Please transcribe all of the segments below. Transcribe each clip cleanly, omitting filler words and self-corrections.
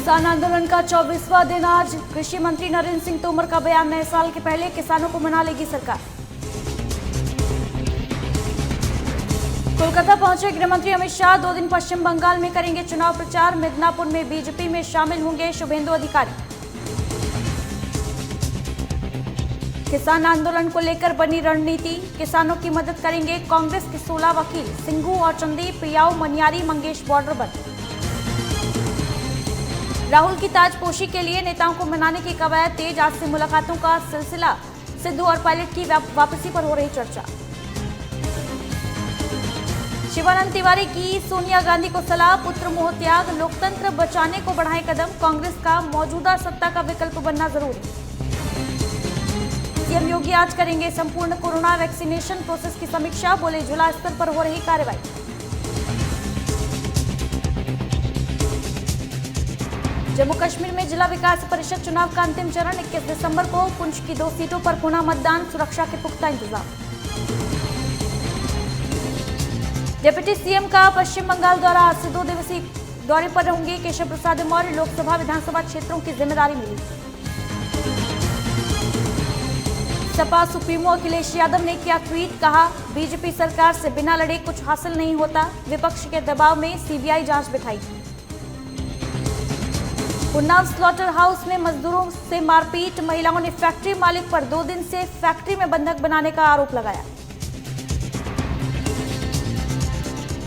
किसान आंदोलन का 24वां दिन आज। कृषि मंत्री नरेंद्र सिंह तोमर का बयान, नए साल के पहले किसानों को मना लेगी सरकार। कोलकाता पहुंचे गृह मंत्री अमित शाह, 2 दिन पश्चिम बंगाल में करेंगे चुनाव प्रचार। मिदनापुर में बीजेपी में शामिल होंगे शुभेंदु अधिकारी। किसान आंदोलन को लेकर बनी रणनीति, किसानों की मदद करेंगे कांग्रेस के 16 वकील। सिंघू और चंदी, प्रियाऊ, मनियारी, मंगेश बॉर्डर बंद। राहुल की ताजपोशी के लिए नेताओं को मनाने की कवायद तेज, आज से मुलाकातों का सिलसिला। सिद्धू और पायलट की वापसी पर हो रही चर्चा। शिवानंद तिवारी की सोनिया गांधी को सलाह, पुत्र मोह त्याग, लोकतंत्र बचाने को बढ़ाए कदम। कांग्रेस का मौजूदा सत्ता का विकल्प बनना जरूरी। सीएम योगी आज करेंगे संपूर्ण कोरोना वैक्सीनेशन प्रोसेस की समीक्षा, बोले जिला स्तर पर हो रही कार्रवाई। जम्मू कश्मीर में जिला विकास परिषद चुनाव का अंतिम चरण 21 दिसंबर को। पुंछ की 2 सीटों पर पुनः मतदान, सुरक्षा के पुख्ता इंतजाम। डिप्टी सीएम का पश्चिम बंगाल दौरा, आज से 2 दिवसीय दौरे पर रहेंगे केशव प्रसाद मौर्य। लोकसभा विधानसभा क्षेत्रों की जिम्मेदारी मिली। सपा सुप्रीमो अखिलेश यादव ने किया ट्वीट, कहा बीजेपी सरकार से बिना लड़े कुछ हासिल नहीं होता। विपक्ष के दबाव में सीबीआई जांच बिठाई। उन्नाव स्लॉटर हाउस में मजदूरों से मारपीट, महिलाओं ने फैक्ट्री मालिक पर 2 दिन से फैक्ट्री में बंधक बनाने का आरोप लगाया।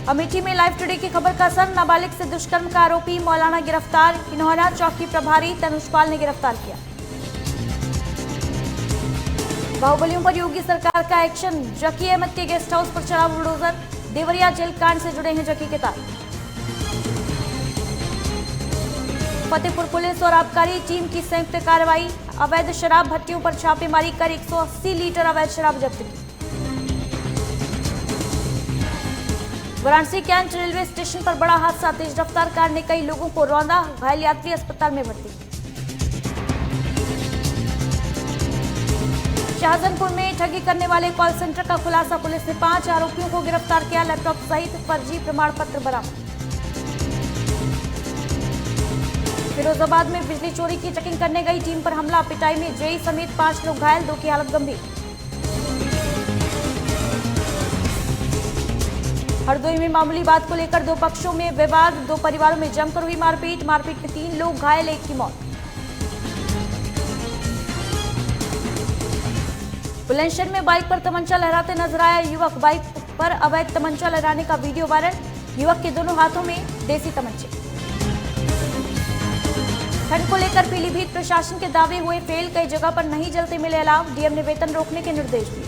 अमेठी में लाइव टुडे की खबर का असर, नाबालिग से दुष्कर्म का आरोपी मौलाना गिरफ्तार। इन्होंने चौकी प्रभारी तनुष्पाल ने गिरफ्तार किया। बाहुबलियों पर योगी सरकार का एक्शन, जकी अहमद के गेस्ट हाउस पर चला बुलडोजर। देवरिया जेल कांड से जुड़े हैं जकी के तार। फतेहपुर पुलिस और आबकारी टीम की संयुक्त कार्रवाई, अवैध शराब भट्टियों पर छापेमारी कर 180 लीटर अवैध शराब जब्त की। वाराणसी कैंट रेलवे स्टेशन पर बड़ा हादसा, तेज रफ्तार कार ने कई लोगों को रौंदा, घायल यात्री अस्पताल में भर्ती। शाहजहांपुर में ठगी करने वाले कॉल सेंटर का खुलासा, पुलिस ने 5 आरोपियों को गिरफ्तार किया। लैपटॉप सहित फर्जी प्रमाण पत्र बरामद। फिरोजाबाद में बिजली चोरी की चेकिंग करने गई टीम पर हमला, पिटाई में जेई समेत 5 लोग घायल, 2 की हालत गंभीर। हरदोई में मामूली बात को लेकर 2 पक्षों में विवाद, 2 परिवारों में जमकर हुई मारपीट में 3 लोग घायल, 1 की मौत। बुलंदशहर में बाइक पर तमंचा लहराते नजर आया युवक, बाइक पर अवैध तमंचा लहराने का वीडियो वायरल। युवक के दोनों हाथों में देसी तमंचे। ठंड को लेकर पीलीभीत प्रशासन के दावे हुए फेल, कई जगह पर नहीं जलते मिले अलाव। डीएम ने वेतन रोकने के निर्देश दिए।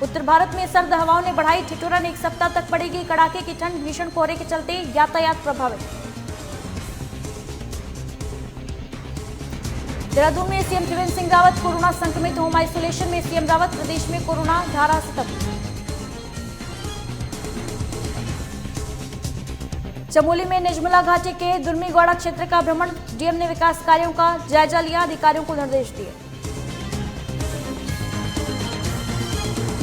उत्तर भारत में सर्द हवाओं ने बढ़ाई ठिठुरन, 1 सप्ताह तक पड़ेगी कड़ाके की ठंड। भीषण कोहरे के चलते यातायात प्रभावित। देहरादून में सीएम त्रिवेंद्र सिंह रावत कोरोना संक्रमित, होम आइसोलेशन में सीएम रावत। प्रदेश में कोरोना धारा खत्म। चमोली में निजमुला घाटी के दुर्मीगौड़ा क्षेत्र का भ्रमण, डीएम ने विकास कार्यों का जायजा लिया, अधिकारियों को निर्देश दिए।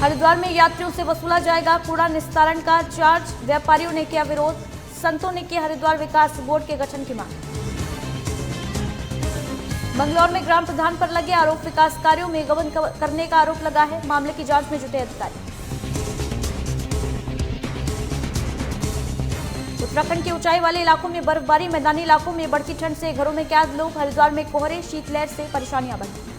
हरिद्वार में यात्रियों से वसूला जाएगा कूड़ा निस्तारण का चार्ज, व्यापारियों ने किया विरोध। संतों ने की हरिद्वार विकास बोर्ड के गठन की मांग। बंगलौर में ग्राम प्रधान पर लगे आरोप, विकास कार्यों में गबन करने का आरोप लगा है, मामले की जांच में जुटे अधिकारी। उत्तराखंड के ऊंचाई वाले इलाकों में बर्फबारी, मैदानी इलाकों में बढ़ती ठंड से घरों में कैद लोग। हरिद्वार में कोहरे, शीतलहर से परेशानियां बढ़ी।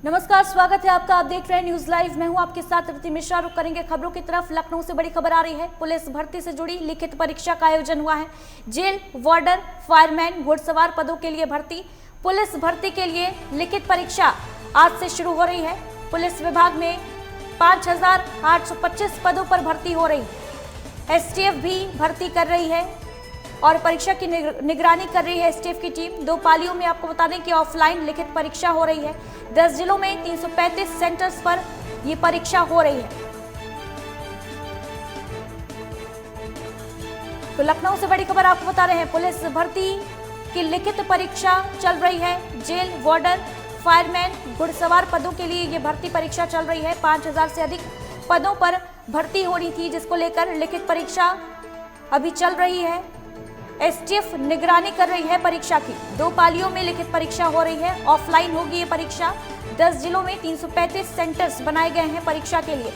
नमस्कार, स्वागत है आपका। आप देख रहे हैं न्यूज लाइव, मैं हूं आपके साथ ऋति मिश्रा। रुक करेंगे खबरों की तरफ। लखनऊ से बड़ी खबर आ रही है। पुलिस भर्ती से जुड़ी लिखित परीक्षा का आयोजन हुआ है। जेल वार्डर, फायरमैन, घुड़सवार पदों के लिए भर्ती। पुलिस भर्ती के लिए लिखित परीक्षा आज से शुरू हो रही है। पुलिस विभाग में 5825 पदों पर भर्ती हो रही। एसटीएफ भी भर्ती कर रही है। और परीक्षा की निगरानी कर रही है एसटीएफ की टीम। 2 पालियों में आपको बता दें कि ऑफलाइन लिखित परीक्षा हो रही है। 10 जिलों में 335 सेंटर्स पर ये परीक्षा हो रही है। तो लखनऊ से बड़ी खबर आपको बता रहे हैं, पुलिस भर्ती की लिखित परीक्षा चल रही है। जेल वार्डर, फायरमैन, घुड़सवार पदों के लिए ये भर्ती परीक्षा चल रही है। 5000 से अधिक पदों पर भर्ती होनी थी, जिसको लेकर लिखित परीक्षा अभी चल रही है। एसटीएफ निगरानी कर रही है परीक्षा की। 2 पालियों में लिखित परीक्षा हो रही है। ऑफलाइन होगी ये परीक्षा। 10 जिलों में 335 सेंटर्स बनाए गए हैं परीक्षा के लिए।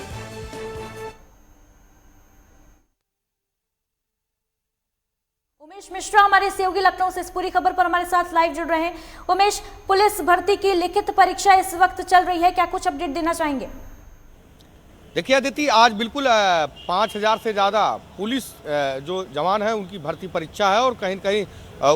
उमेश मिश्रा हमारे सहयोगी लखनऊ से इस पूरी खबर पर हमारे साथ लाइव जुड़ रहे हैं। उमेश, पुलिस भर्ती की लिखित परीक्षा इस वक्त चल रही है, क्या कुछ अपडेट देना चाहेंगे? देखिए अदिति, आज बिल्कुल 5000 से ज़्यादा पुलिस जो जवान हैं उनकी भर्ती परीक्षा है और कहीं न कहीं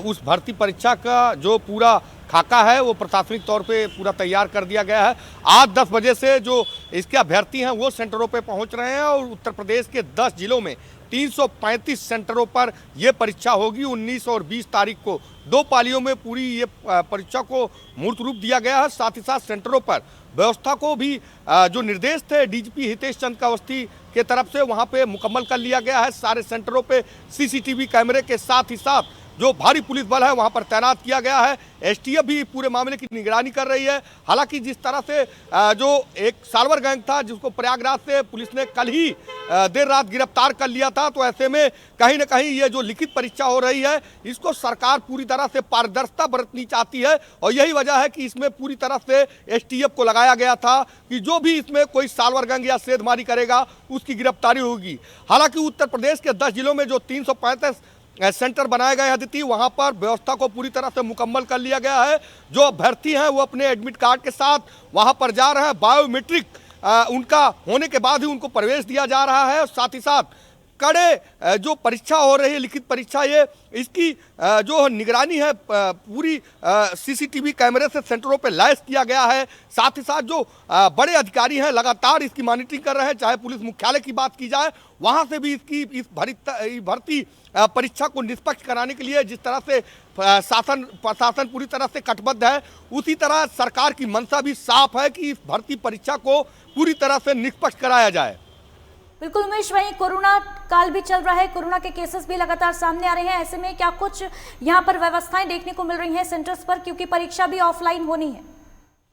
उस भर्ती परीक्षा का जो पूरा खाका है वो प्रशासनिक तौर पे पूरा तैयार कर दिया गया है। आज 10 बजे से जो इसके अभ्यर्थी हैं वो सेंटरों पे पहुंच रहे हैं और उत्तर प्रदेश के 10 जिलों में 335 सेंटरों पर यह परीक्षा होगी। 19 और 20 तारीख को 2 पालियों में पूरी ये परीक्षा को मूर्त रूप दिया गया है। साथ ही साथ सेंटरों पर व्यवस्था को भी जो निर्देश थे डीजीपी हितेश चंद्र अवस्थी के तरफ से वहां पे मुकम्मल कर लिया गया है। सारे सेंटरों पे सीसीटीवी कैमरे के साथ ही साथ जो भारी पुलिस बल है वहां पर तैनात किया गया है। एसटीएफ भी पूरे मामले की निगरानी कर रही है। हालांकि जिस तरह से जो एक साल्वर गैंग था जिसको प्रयागराज से पुलिस ने कल ही देर रात गिरफ्तार कर लिया था, तो ऐसे में कहीं ना कहीं ये जो लिखित परीक्षा हो रही है इसको सरकार पूरी तरह से पारदर्शिता बरतनी चाहती है और यही वजह है कि इसमें पूरी तरह से एसटीएफ को लगाया गया था कि जो भी इसमें कोई साल्वर गैंग या सेधमारी करेगा उसकी गिरफ्तारी होगी। हालांकि उत्तर प्रदेश के 10 जिलों में जो 335 सेंटर बनाए गए अदिति, वहां पर व्यवस्था को पूरी तरह से मुकम्मल कर लिया गया है। जो अभ्यर्थी हैं वो अपने एडमिट कार्ड के साथ वहां पर जा रहे हैं। बायोमेट्रिक उनका होने के बाद ही उनको प्रवेश दिया जा रहा है। साथ ही साथ कड़े जो परीक्षा हो रही है लिखित परीक्षा, ये इसकी जो निगरानी है पूरी सीसीटीवी कैमरे से सेंटरों पे लैस किया गया है। साथ ही साथ जो बड़े अधिकारी हैं लगातार इसकी मॉनिटरिंग कर रहे हैं। चाहे पुलिस मुख्यालय की बात की जाए, वहां से भी इस भर्ती परीक्षा को निष्पक्ष कराने के लिए जिस तरह से प्रशासन पूरी तरह से कटिबद्ध है, उसी तरह सरकार की मंशा भी साफ है कि इस भर्ती परीक्षा को पूरी तरह से निष्पक्ष कराया जाए। बिल्कुल उमेश, वहीं कोरोना काल भी चल रहा है, कोरोना के केसेस भी लगातार सामने आ रहे हैं। ऐसे में क्या कुछ यहाँ पर व्यवस्थाएं देखने को मिल रही हैं सेंटर्स पर, क्योंकि परीक्षा भी ऑफलाइन होनी है?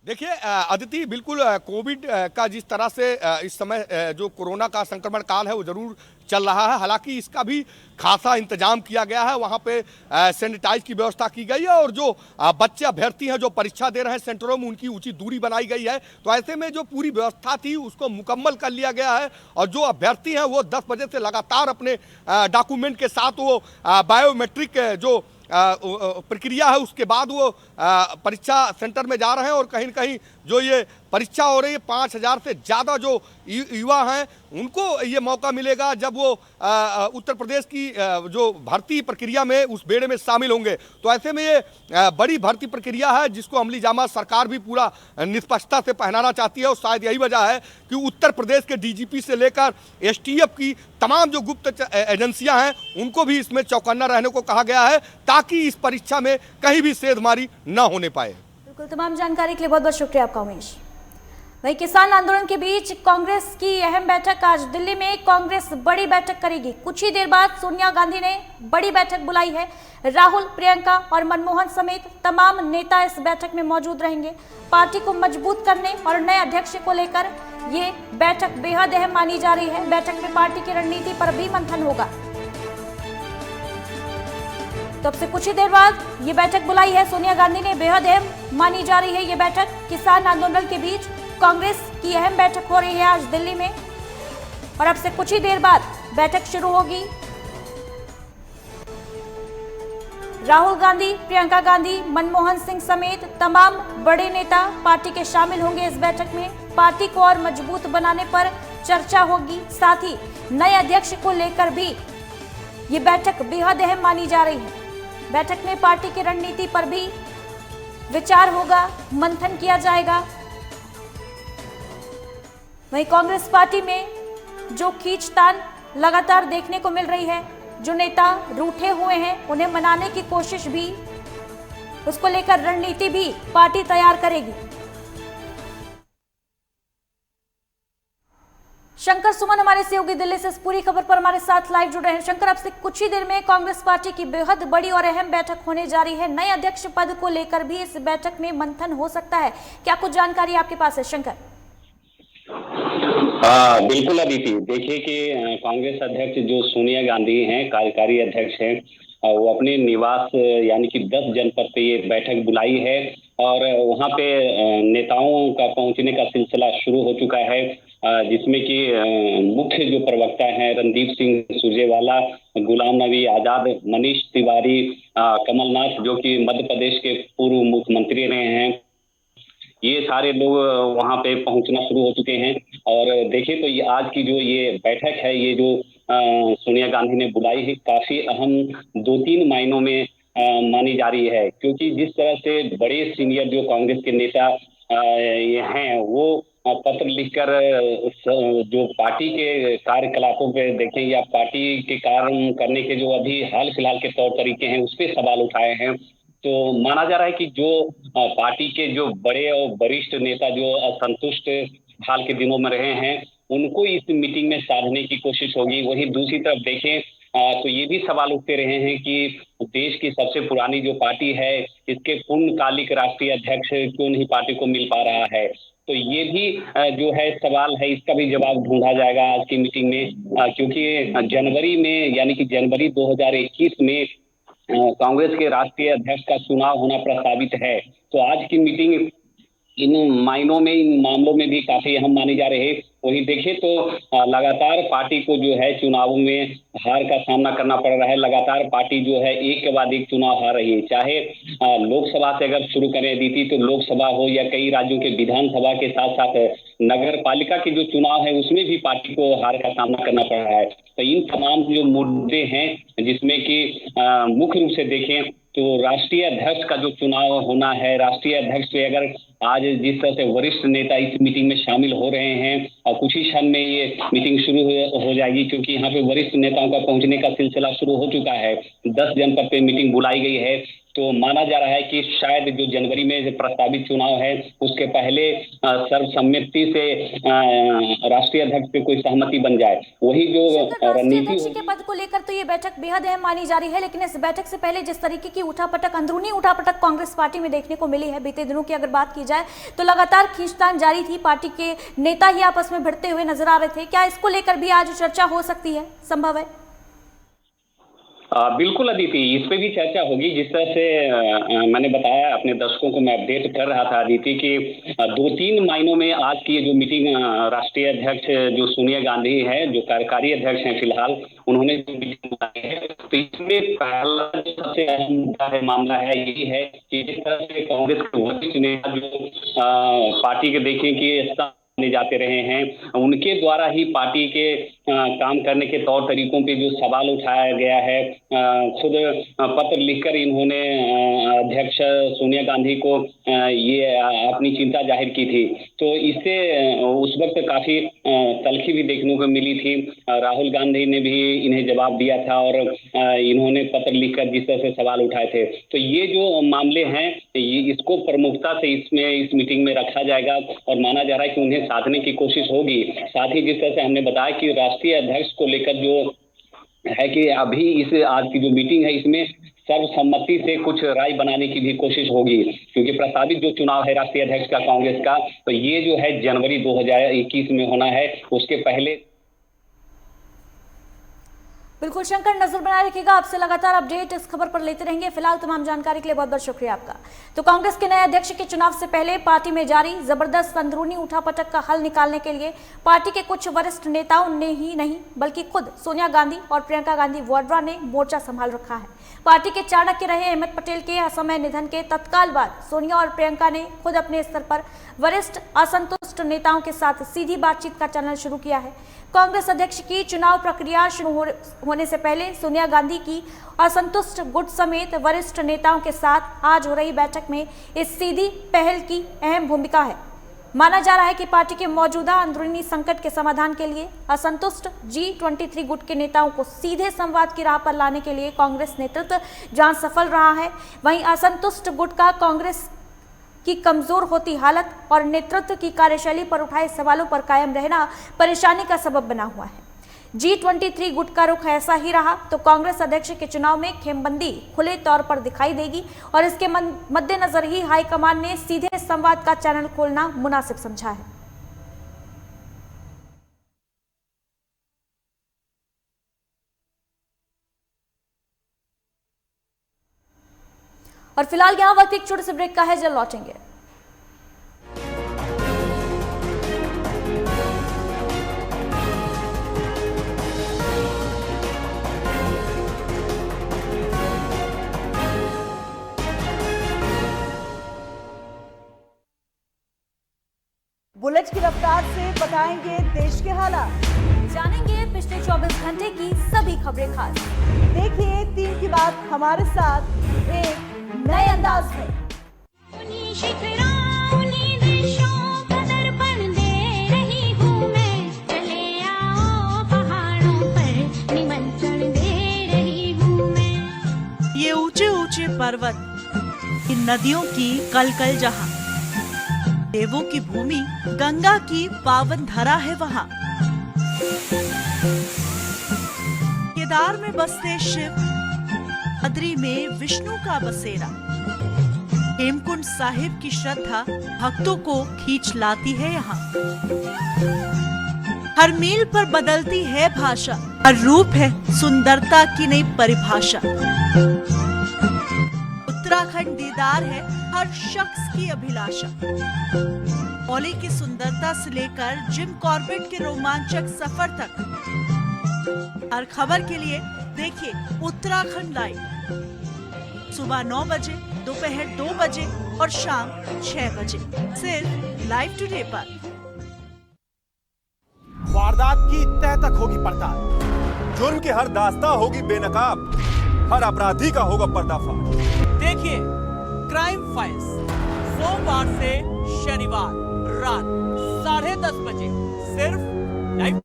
देखिए अदिति, बिल्कुल कोविड का जिस तरह से इस समय जो कोरोना का संक्रमण काल है वो जरूर चल रहा है। हालांकि इसका भी खासा इंतजाम किया गया है। वहां पे सैनिटाइज की व्यवस्था की गई है और जो बच्चे अभ्यर्थी हैं जो परीक्षा दे रहे हैं सेंटरों में उनकी उचित दूरी बनाई गई है। तो ऐसे में जो पूरी व्यवस्था थी उसको मुकम्मल कर लिया गया है और जो अभ्यर्थी हैं वो 10 बजे से लगातार अपने डॉक्यूमेंट के साथ वो बायोमेट्रिक जो प्रक्रिया है उसके बाद वो परीक्षा सेंटर में जा रहे हैं। और कहीं न कहीं जो ये परीक्षा हो रही है 5000 से ज़्यादा जो युवा हैं उनको ये मौका मिलेगा जब वो उत्तर प्रदेश की जो भर्ती प्रक्रिया में उस बेड़े में शामिल होंगे। तो ऐसे में ये बड़ी भर्ती प्रक्रिया है जिसको अमली जामा सरकार भी पूरा निष्पक्षता से पहनाना चाहती है। और शायद यही वजह है कि उत्तर प्रदेश के डीजीपी से लेकर एसटीएफ की तमाम जो गुप्त एजेंसियां हैं उनको भी इसमें चौकन्ना रहने को कहा गया है ताकि इस परीक्षा में कहीं भी सेधमारी न होने पाए। बिल्कुल, तमाम जानकारी के लिए बहुत बहुत शुक्रिया आपका उमेश। वहीं किसान आंदोलन के बीच कांग्रेस की अहम बैठक, आज दिल्ली में कांग्रेस बड़ी बैठक करेगी। कुछ ही देर बाद सोनिया गांधी ने बड़ी बैठक बुलाई है। राहुल, प्रियंका और मनमोहन समेत तमाम नेता इस बैठक में मौजूद रहेंगे। पार्टी को मजबूत करने और नए अध्यक्ष को लेकर ये बैठक बेहद अहम मानी जा रही है। बैठक में पार्टी की रणनीति पर भी मंथन होगा। तो अब से कुछ ही देर बाद ये बैठक बुलाई है सोनिया गांधी ने, बेहद अहम मानी जा रही है ये बैठक। किसान आंदोलन के बीच कांग्रेस की अहम बैठक हो रही है आज दिल्ली में और अब से कुछ ही देर बाद बैठक शुरू होगी। राहुल गांधी, प्रियंका गांधी, मनमोहन सिंह समेत तमाम बड़े नेता पार्टी के शामिल होंगे इस बैठक में। पार्टी को और मजबूत बनाने पर चर्चा होगी। साथ ही नए अध्यक्ष को लेकर भी ये बैठक बेहद अहम मानी जा रही है। बैठक में पार्टी की रणनीति पर भी विचार होगा, मंथन किया जाएगा। वहीं कांग्रेस पार्टी में जो खींचतान लगातार देखने को मिल रही है, जो नेता रूठे हुए हैं उन्हें मनाने की कोशिश भी, उसको लेकर रणनीति भी पार्टी तैयार करेगी। शंकर सुमन हमारे सहयोगी दिल्ली से इस पूरी खबर पर हमारे साथ लाइव जुड़ रहे हैं। शंकर, अब से कुछ ही देर में कांग्रेस पार्टी की बेहद बड़ी और अहम बैठक होने जा रही है। नए अध्यक्ष पद को लेकर भी इस बैठक में मंथन हो सकता है, क्या कुछ जानकारी आपके पास है शंकर? बिल्कुल अदिति, देखिए कि कांग्रेस अध्यक्ष जो सोनिया गांधी हैं, कार्यकारी अध्यक्ष हैं, वो अपने निवास यानी कि 10 जनपद पे ये बैठक बुलाई है और वहाँ पे नेताओं का पहुंचने का सिलसिला शुरू हो चुका है, जिसमें कि मुख्य जो प्रवक्ता हैं रणदीप सिंह सुरजेवाला, गुलाम नबी आजाद, मनीष तिवारी, कमलनाथ जो कि मध्य प्रदेश के पूर्व मुख्यमंत्री रहे हैं, ये सारे लोग वहां पे पहुंचना शुरू हो चुके हैं। और देखिए तो ये आज की जो ये बैठक है, ये जो सोनिया गांधी ने बुलाई है, काफी अहम 2-3 मायनों में मानी जा रही है, क्योंकि जिस तरह से बड़े सीनियर जो कांग्रेस के नेता ये हैं, वो पत्र लिखकर जो पार्टी के कार्यकलापों पे देखें या पार्टी के कार्य करने के जो अभी हाल फिलहाल के तौर तरीके हैं, उस पर सवाल उठाए हैं। तो माना जा रहा है कि जो पार्टी के जो बड़े और वरिष्ठ नेता जो असंतुष्ट हाल के दिनों में रहे हैं, उनको इस मीटिंग में साधने की कोशिश होगी। वहीं दूसरी तरफ देखें तो ये भी सवाल उठते रहे हैं कि देश की सबसे पुरानी जो पार्टी है, इसके पूर्णकालिक राष्ट्रीय अध्यक्ष क्यों नहीं पार्टी को मिल पा रहा है। तो ये भी जो है सवाल है, इसका भी जवाब ढूंढा जाएगा आज की मीटिंग में, क्योंकि जनवरी में यानी कि जनवरी 2021 में कांग्रेस के राष्ट्रीय अध्यक्ष का चुनाव होना प्रस्तावित है। तो आज की मीटिंग इन मायनों में, इन मामलों में भी काफी अहम मानी जा रही है। वहीं देखें तो लगातार पार्टी को जो है चुनावों में हार का सामना करना पड़ रहा है। लगातार पार्टी जो है एक के बाद एक चुनाव हार रही है, चाहे लोकसभा से अगर शुरू करें दीदी, तो लोकसभा हो या कई राज्यों के विधानसभा के साथ साथ नगर पालिका के जो चुनाव है, उसमें भी पार्टी को हार का सामना करना पड़ रहा है। तो इन तमाम जो मुद्दे हैं, जिसमें कि मुख्य रूप से देखें तो राष्ट्रीय अध्यक्ष का जो चुनाव होना है, राष्ट्रीय अध्यक्ष पे अगर आज जिस तरह से वरिष्ठ नेता इस मीटिंग में शामिल हो रहे हैं और कुछ ही क्षण में ये मीटिंग शुरू हो जाएगी, क्योंकि यहाँ पे वरिष्ठ नेताओं का पहुंचने का सिलसिला शुरू हो चुका है। 10 जनपद पे मीटिंग बुलाई गई है। तो माना जा रहा है कि शायद जो जनवरी में प्रस्तावित चुनाव है, उसके पहले सर्वसम्मति से राष्ट्रीय अध्यक्ष पे कोई सहमति बन जाए। वही जो रणनीति के पद को लेकर तो ये बैठक बेहद अहम मानी जा रही है, लेकिन इस बैठक से पहले जिस तरीके की उठापटक, अंदरूनी उठापटक कांग्रेस पार्टी में देखने को मिली है बीते दिनों की अगर बात की जाए, तो लगातार खींचतान जारी थी। पार्टी के नेता ही आपस में भिड़ते हुए नजर आ रहे थे। क्या इसको लेकर भी आज चर्चा हो सकती है, संभव है? बिल्कुल अदिति, इस पे भी चर्चा होगी। जिस तरह से मैंने बताया, अपने दर्शकों को मैं अपडेट कर रहा था अदिति कि 2-3 मायनों में आज की ये जो मीटिंग राष्ट्रीय अध्यक्ष जो सोनिया गांधी है, जो कार्यकारी अध्यक्ष हैं फिलहाल, उन्होंने जो मीटिंग बुलाई है, तो इसमें पहला जो सबसे अहम मुद्दा है, मामला है, यही है कि जिस तरह से कांग्रेस के वरिष्ठ नेता जो पार्टी के देखें कि जाते रहे हैं, उनके द्वारा ही पार्टी के काम करने के तौर तरीकों पे जो सवाल उठाया गया है, खुद पत्र लिखकर इन्होंने अध्यक्ष सोनिया गांधी को ये अपनी चिंता जाहिर की थी। तो इससे उस वक्त काफी तलखी भी देखने को मिली थी। राहुल गांधी ने भी इन्हें जवाब दिया था और इन्होंने पत्र लिखकर जिस तरह से सवाल उठाए थे। तो ये जो मामले हैं, इसको प्रमुखता से इसमें इस मीटिंग में रखा जाएगा और माना जा रहा है कि उन्हें साधने की कोशिश होगी। साथ ही जिस तरह से हमने बताया कि राष्ट्रीय अध्यक्ष को लेकर जो है कि अभी इस आज की जो मीटिंग है, इसमें सर्वसम्मति से कुछ राय बनाने की भी कोशिश होगी, क्योंकि प्रस्तावित जो चुनाव है राष्ट्रीय अध्यक्ष का कांग्रेस का, तो ये जो है जनवरी 2021 में होना है। उसके पहले बिल्कुल शंकर, नजर बनाए रखिएगा, आपसे लगातार अपडेट इस खबर पर लेते रहेंगे। फिलहाल तमाम जानकारी के लिए बहुत बहुत शुक्रिया आपका। तो कांग्रेस के नए अध्यक्ष के चुनाव से पहले पार्टी में जारी जबरदस्त अंदरूनी उठापटक का हल निकालने के लिए पार्टी के कुछ वरिष्ठ नेताओं ने ही नहीं बल्कि खुद सोनिया गांधी और प्रियंका गांधी वाड्रा ने मोर्चा संभाल रखा है। पार्टी के चाणक्य रहे अहमद पटेल के असमय निधन के तत्काल बाद सोनिया और प्रियंका ने खुद अपने स्तर पर वरिष्ठ असंतुष्ट नेताओं के साथ सीधी बातचीत का चैनल शुरू किया है। कांग्रेस अध्यक्ष की चुनाव प्रक्रिया शुरू होने से पहले सोनिया गांधी की असंतुष्ट गुट समेत वरिष्ठ नेताओं के साथ आज हो रही बैठक में इस सीधी पहल की अहम भूमिका है। माना जा रहा है कि पार्टी के मौजूदा अंदरूनी संकट के समाधान के लिए असंतुष्ट G23 गुट के नेताओं को सीधे संवाद की राह पर लाने के लिए कांग्रेस नेतृत्व जहां सफल रहा है, वहीं असंतुष्ट गुट का कांग्रेस की कमजोर होती हालत और नेतृत्व की कार्यशैली पर उठाए सवालों पर कायम रहना परेशानी का सबब बना हुआ है। G23 गुट का रुख ऐसा ही रहा तो कांग्रेस अध्यक्ष के चुनाव में खेमबंदी खुले तौर पर दिखाई देगी और इसके मद्देनजर ही हाईकमान ने सीधे संवाद का चैनल खोलना मुनासिब समझा है। और फिलहाल यहां वक्त एक छोटे से ब्रेक का है, जल्द लौटेंगे। बुलेट की रफ्तार से बताएंगे देश के हालात, जानेंगे पिछले 24 घंटे की सभी खबरें खास। देखिए 3 की बात हमारे साथ एक नए अंदाज में। ये ऊंचे ऊंचे पर्वत, इन नदियों की कलकल जहां, देवों की भूमि गंगा की पावन धरा है वहां। केदार में बसते शिव, बद्री में विष्णु का बसेरा, हेमकुंड साहिब की श्रद्धा भक्तों को खींच लाती है यहाँ। हर मील पर बदलती है भाषा, हर रूप है सुंदरता की नई परिभाषा। उत्तराखंड दीदार है हर शख्स की अभिलाषा। मौली की सुंदरता से लेकर जिम कॉर्बेट के रोमांचक सफर तक, हर खबर के लिए देखिए उत्तराखंड लाइव। सुबह 9 बजे, दोपहर 2 बजे और शाम 6 बजे, सिर्फ लाइव टुडे पर। वारदात की तह तक होगी पड़ताल, जुर्म की हर दास्तां होगी बेनकाब, हर अपराधी का होगा पर्दाफाश। देखिए क्राइम फाइल्स सोमवार से शनिवार रात 10:30 बजे, सिर्फ लाइव।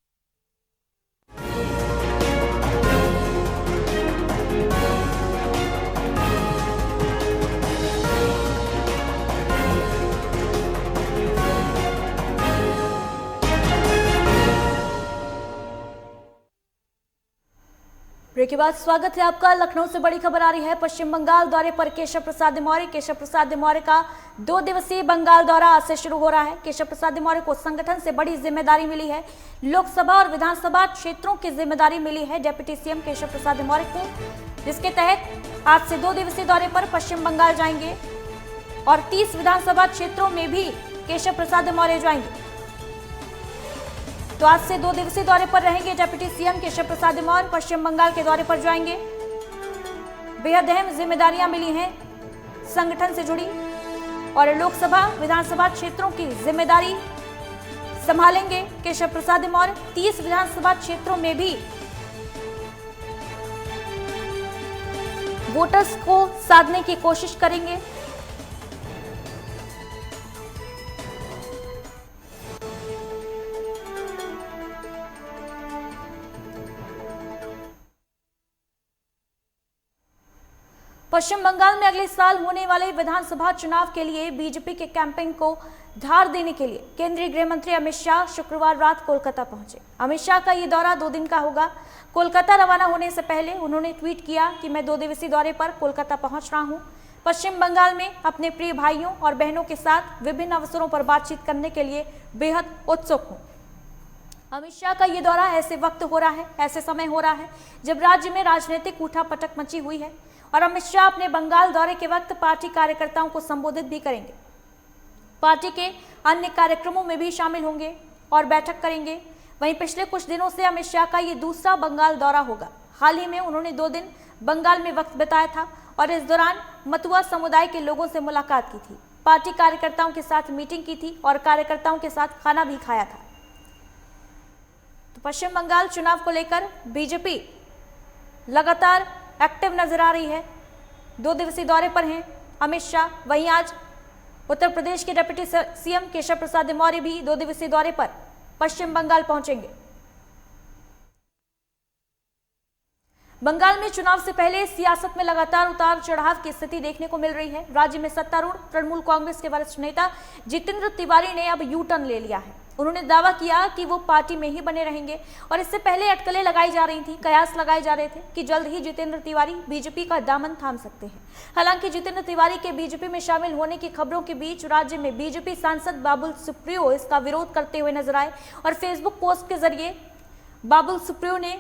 ब्रेक के बाद स्वागत है आपका। लखनऊ से बड़ी खबर आ रही है। पश्चिम बंगाल दौरे पर केशव प्रसाद मौर्य। केशव प्रसाद मौर्य का 2 दिवसीय बंगाल दौरा आज से शुरू हो रहा है। केशव प्रसाद मौर्य को संगठन से बड़ी जिम्मेदारी मिली है। लोकसभा और विधानसभा क्षेत्रों की जिम्मेदारी मिली है डिप्टी सीएम केशव प्रसाद मौर्य को, जिसके तहत आज से 2 दिवसीय दौरे पर पश्चिम बंगाल जाएंगे और 30 विधानसभा क्षेत्रों में भी केशव प्रसाद मौर्य जाएंगे। तो आज से 2 दिवसीय दौरे पर रहेंगे डिप्टी सीएम केशव प्रसाद मौर्य। पश्चिम बंगाल के दौरे पर जाएंगे। बेहद अहम जिम्मेदारियां मिली हैं संगठन से जुड़ी और लोकसभा विधानसभा क्षेत्रों की जिम्मेदारी संभालेंगे केशव प्रसाद मौर्य। 30 विधानसभा क्षेत्रों में भी वोटर्स को साधने की कोशिश करेंगे। पश्चिम बंगाल में अगले साल होने वाले विधानसभा चुनाव के लिए बीजेपी के कैंपेन को धार देने के लिए केंद्रीय गृह मंत्री अमित शाह शुक्रवार रात कोलकाता पहुंचे। अमित शाह का ये दौरा 2 दिन का होगा। कोलकाता रवाना होने से पहले उन्होंने ट्वीट किया कि मैं 2 दिवसीय दौरे पर कोलकाता पहुंच रहा हूं। पश्चिम बंगाल में अपने प्रिय भाइयों और बहनों के साथ विभिन्न अवसरों पर बातचीत करने के लिए बेहद उत्सुक हूं। अमित शाह का ये दौरा ऐसे वक्त हो रहा है, ऐसे समय हो रहा है जब राज्य में राजनीतिक उठापटक मची हुई है और अमित शाह अपने बंगाल दौरे के वक्त पार्टी कार्यकर्ताओं को संबोधित भी करेंगे। पार्टी के अन्य कार्यक्रमों में भी शामिल होंगे और बैठक करेंगे। वहीं पिछले कुछ दिनों से अमित शाह का ये दूसरा बंगाल दौरा होगा। हाल ही में उन्होंने 2 दिन बंगाल में वक्त बिताया था और इस दौरान मतुआ समुदाय के लोगों से मुलाकात की थी, पार्टी कार्यकर्ताओं के साथ मीटिंग की थी और कार्यकर्ताओं के साथ खाना भी खाया था। तो पश्चिम बंगाल चुनाव को लेकर बीजेपी लगातार एक्टिव नजर आ रही है। 2 दिवसीय दौरे पर हैं अमित शाह। वहीं आज उत्तर प्रदेश के डिप्टी सीएम केशव प्रसाद मौर्य भी 2 दिवसीय दौरे पर पश्चिम बंगाल पहुंचेंगे। बंगाल में चुनाव से पहले सियासत में लगातार उतार चढ़ाव की स्थिति देखने को मिल रही है। राज्य में सत्तारूढ़ तृणमूल कांग्रेस के वरिष्ठ नेता जितेंद्र तिवारी ने अब यू टर्न ले लिया है। उन्होंने दावा किया कि वो पार्टी में ही बने रहेंगे और इससे पहले अटकलें लगाई जा रही थी, कयास लगाए जा रहे थे कि जल्द ही जितेंद्र तिवारी बीजेपी का दामन थाम सकते हैं। हालांकि जितेंद्र तिवारी के बीजेपी में शामिल होने की खबरों के बीच राज्य में बीजेपी सांसद बाबुल सुप्रियो इसका विरोध करते हुए नजर आए और फेसबुक पोस्ट के जरिए बाबुल सुप्रियो ने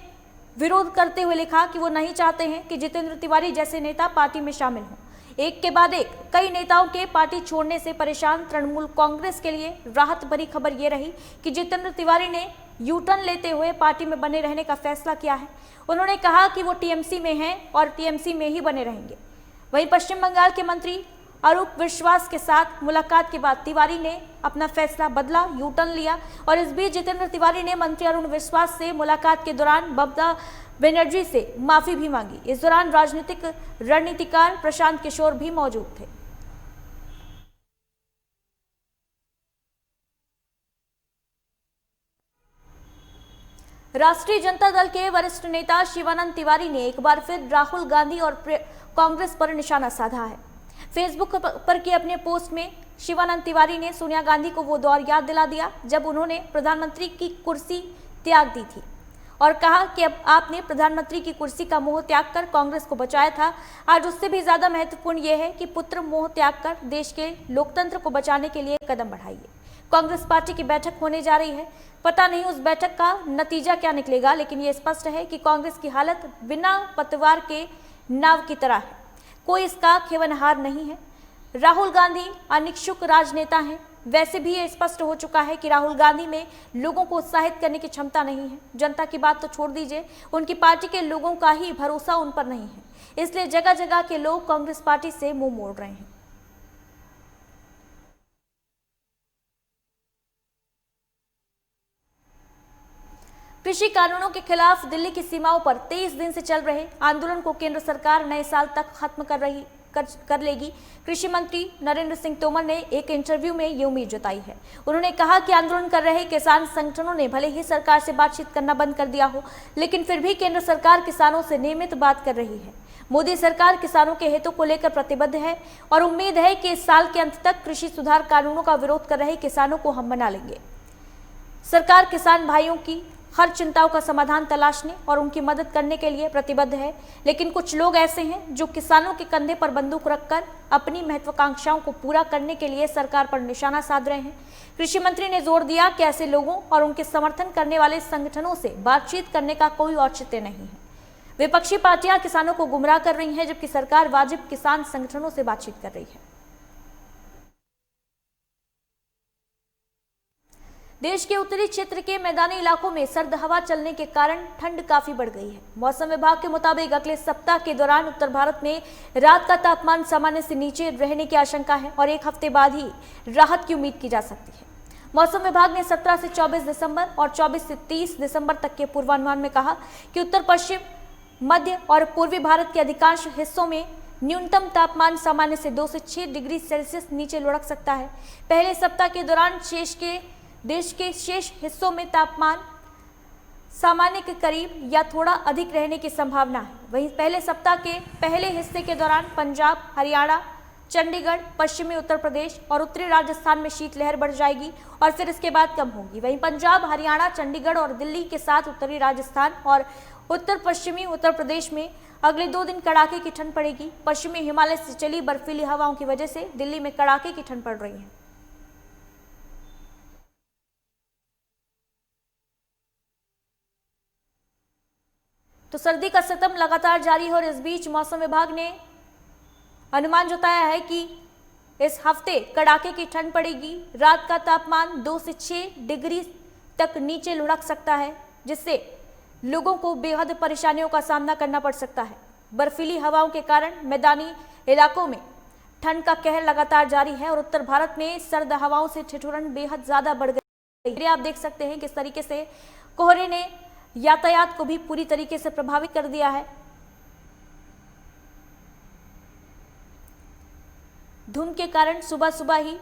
विरोध करते हुए लिखा कि वो नहीं चाहते हैं कि जितेंद्र तिवारी जैसे नेता पार्टी में शामिल हों। एक के बाद एक कई नेताओं के पार्टी छोड़ने से परेशान तृणमूल कांग्रेस के लिए राहत भरी खबर ये रही कि जितेंद्र तिवारी ने यू टर्न लेते हुए पार्टी में बने रहने का फैसला किया है। उन्होंने कहा कि वो टीएमसी में हैं और टीएमसी में ही बने रहेंगे। वहीं पश्चिम बंगाल के मंत्री अरूप विश्वास के साथ मुलाकात के बाद तिवारी ने अपना फैसला बदला, यू टर्न लिया और इस बीच जितेंद्र तिवारी ने मंत्री अरुण विश्वास से मुलाकात के दौरान ममता बनर्जी से माफी भी मांगी। इस दौरान राजनीतिक रणनीतिकार प्रशांत किशोर भी मौजूद थे। राष्ट्रीय जनता दल के वरिष्ठ नेता शिवानंद तिवारी ने एक बार फिर राहुल गांधी और कांग्रेस पर निशाना साधा है। फेसबुक पर की अपने पोस्ट में शिवानंद तिवारी ने सोनिया गांधी को वो दौर याद दिला दिया जब उन्होंने प्रधानमंत्री की कुर्सी त्याग दी थी और कहा कि अब आपने प्रधानमंत्री की कुर्सी का मोह त्याग कर कांग्रेस को बचाया था। आज उससे भी ज्यादा महत्वपूर्ण यह है कि पुत्र मोह त्याग कर देश के लोकतंत्र को बचाने के लिए कदम बढ़ाइए। कांग्रेस पार्टी की बैठक होने जा रही है। पता नहीं उस बैठक का नतीजा क्या निकलेगा, लेकिन ये स्पष्ट है कि कांग्रेस की हालत बिना पतवार के नाव की तरह है। कोई इसका खेवनहार नहीं है। राहुल गांधी अनिच्छुक राजनेता हैं। वैसे भी ये स्पष्ट हो चुका है कि राहुल गांधी में लोगों को उत्साहित करने की क्षमता नहीं है। जनता की बात तो छोड़ दीजिए, उनकी पार्टी के लोगों का ही भरोसा उन पर नहीं है। इसलिए जगह जगह के लोग कांग्रेस पार्टी से मुंह मोड़ रहे हैं। कृषि कानूनों के खिलाफ दिल्ली की सीमाओं पर 23 दिन से चल रहे आंदोलन को केंद्र सरकार नए साल तक खत्म कर लेगी। कृषि मंत्री नरेंद्र सिंह तोमर ने एक इंटरव्यू में ये उम्मीद जताई है। उन्होंने कहा कि आंदोलन कर रहे किसान संगठनों ने भले ही सरकार से बातचीत करना बंद कर दिया हो, लेकिन फिर भी केंद्र सरकार किसानों से नियमित बात कर रही है। मोदी सरकार किसानों के हितों को लेकर प्रतिबद्ध है और उम्मीद है कि इस साल के अंत तक कृषि सुधार कानूनों का विरोध कर रहे किसानों को हम मना लेंगे। सरकार किसान भाइयों की हर चिंताओं का समाधान तलाशने और उनकी मदद करने के लिए प्रतिबद्ध है, लेकिन कुछ लोग ऐसे हैं जो किसानों के कंधे पर बंदूक रखकर अपनी महत्वाकांक्षाओं को पूरा करने के लिए सरकार पर निशाना साध रहे हैं। कृषि मंत्री ने जोर दिया कि ऐसे लोगों और उनके समर्थन करने वाले संगठनों से बातचीत करने का कोई औचित्य नहीं है। विपक्षी पार्टियां किसानों को गुमराह कर रही हैं, जबकि सरकार वाजिब किसान संगठनों से बातचीत कर रही है। देश के उत्तरी क्षेत्र के मैदानी इलाकों में सर्द हवा चलने के कारण ठंड काफी बढ़ गई है। मौसम विभाग के मुताबिक अगले सप्ताह के दौरान उत्तर भारत में रात का तापमान सामान्य से नीचे रहने की आशंका है और एक हफ्ते बाद ही राहत की उम्मीद की जा सकती है। मौसम विभाग ने 17 से 24 दिसंबर और 24 से 30 दिसंबर तक के पूर्वानुमान में कहा कि उत्तर पश्चिम, मध्य और पूर्वी भारत के अधिकांश हिस्सों में न्यूनतम तापमान सामान्य से 2 से 6 डिग्री सेल्सियस नीचे लुढ़क सकता है। पहले सप्ताह के दौरान देश के शेष हिस्सों में तापमान सामान्य के करीब या थोड़ा अधिक रहने की संभावना है। वहीं पहले सप्ताह के पहले हिस्से के दौरान पंजाब, हरियाणा, चंडीगढ़, पश्चिमी उत्तर प्रदेश और उत्तरी राजस्थान में शीतलहर बढ़ जाएगी और फिर इसके बाद कम होगी। वहीं पंजाब, हरियाणा, चंडीगढ़ और दिल्ली के साथ उत्तरी राजस्थान और उत्तर पश्चिमी उत्तर प्रदेश में अगले 2 दिन कड़ाके की ठंड पड़ेगी। पश्चिमी हिमालय से चली बर्फीली हवाओं की वजह से दिल्ली में कड़ाके की ठंड पड़ रही है। तो सर्दी का सितम लगातार जारी है और इस बीच मौसम विभाग ने अनुमान जताया है कि इस हफ्ते कड़ाके की ठंड पड़ेगी। रात का तापमान 2 से 6 डिग्री तक नीचे लुढ़क सकता है, जिससे लोगों को बेहद परेशानियों का सामना करना पड़ सकता है। बर्फीली हवाओं के कारण मैदानी इलाकों में ठंड का कहर लगातार जारी है और उत्तर भारत में सर्द हवाओं से ठिठुरन बेहद ज्यादा बढ़ गई। आप देख सकते हैं किस तरीके से कोहरे ने यातायात को भी पूरी तरीके से प्रभावित कर दिया है। धुंध के कारण सुबह सुबह ही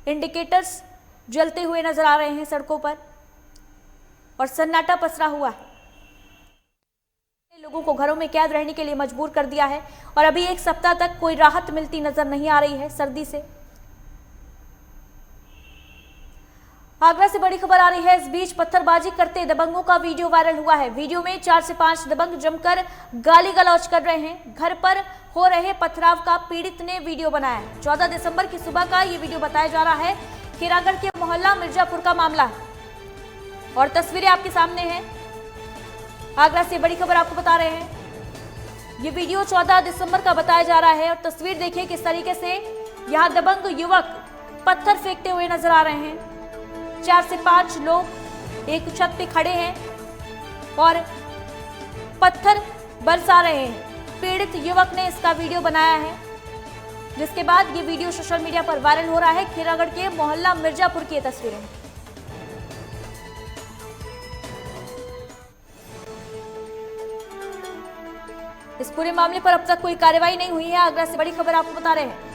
इंडिकेटर्स जलते हुए नजर आ रहे हैं सड़कों पर और सन्नाटा पसरा हुआ है। लोगों को घरों में कैद रहने के लिए मजबूर कर दिया है और अभी एक सप्ताह तक कोई राहत मिलती नजर नहीं आ रही है सर्दी से। आगरा से बड़ी खबर आ रही है। इस बीच पत्थरबाजी करते दबंगों का वीडियो वायरल हुआ है। वीडियो में 4 से 5 दबंग जमकर गाली गलौज कर रहे हैं। घर पर हो रहे पथराव का पीड़ित ने वीडियो बनाया है। 14 दिसंबर की सुबह का ये वीडियो बताया जा रहा है। खीरागढ़ के मोहल्ला मिर्जापुर का मामला है और तस्वीरें आपके सामने हैं। आगरा से बड़ी खबर आपको बता रहे हैं। ये वीडियो 14 दिसंबर का बताया जा रहा है और तस्वीर देखिए किस तरीके से यहाँ दबंग युवक पत्थर फेंकते हुए नजर आ रहे हैं। 4 से 5 लोग एक छत पे खड़े हैं और पत्थर बरसा रहे हैं। पीड़ित युवक ने इसका वीडियो बनाया है, जिसके बाद ये वीडियो सोशल मीडिया पर वायरल हो रहा है। खीरागढ़ के मोहल्ला मिर्जापुर की तस्वीरें। इस पूरे मामले पर अब तक कोई कार्रवाई नहीं हुई है। आगरा से बड़ी खबर आपको बता रहे हैं।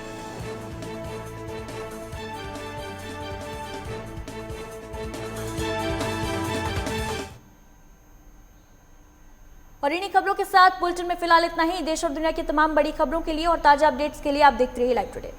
और इन्हीं खबरों के साथ बुलेटिन में फिलहाल इतना ही। देश और दुनिया की तमाम बड़ी खबरों के लिए और ताजा अपडेट्स के लिए आप देखते रहिए लाइव टुडे।